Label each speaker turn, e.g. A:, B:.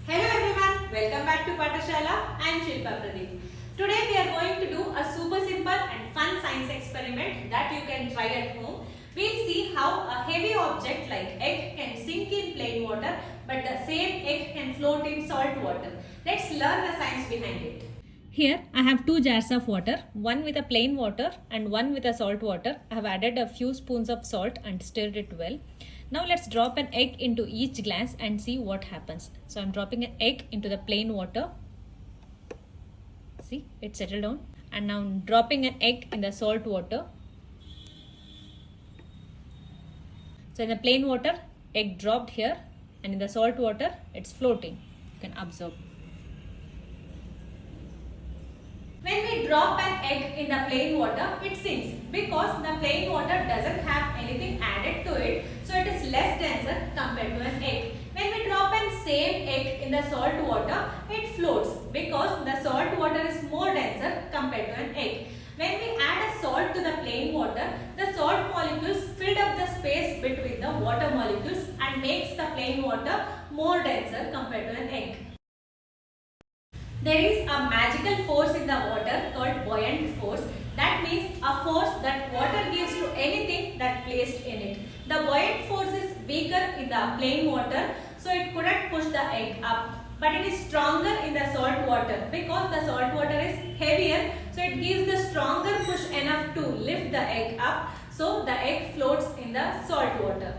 A: Hello everyone, welcome back to Pathashala. I am Shilpa Pradeep. Today we are going to do a super simple and fun science experiment that you can try at home. We'll see how a heavy object like egg can sink in plain water, but the same egg can float in salt water. Let's learn the science behind it. Here I have two jars of water, one with a plain water and one with a salt water. I have added a few spoons of salt and stirred it well. Now let's drop an egg into each glass and see what happens. So I'm dropping an egg into the plain water. See, it settled down. And now I'm dropping an egg in the salt water. So in the plain water, egg dropped here, and in the salt water, it's floating. You can observe. When we drop an egg in the plain water, it sinks because the plain water doesn't have anything added to it, so it is less denser compared to an egg. When we drop an same egg in the salt water, it floats because the salt water is more denser compared to an egg. When we add a salt to the plain water, the salt molecules filled up the space between the water molecules and makes the plain water more denser compared to an egg. There is a magical force in the water called buoyant force. That means a force that water gives to anything that placed in it. The buoyant force is weaker in the plain water, so it couldn't push the egg up. But it is stronger in the salt water because the salt water is heavier, so it gives the stronger push enough to lift the egg up, so the egg floats in the salt water.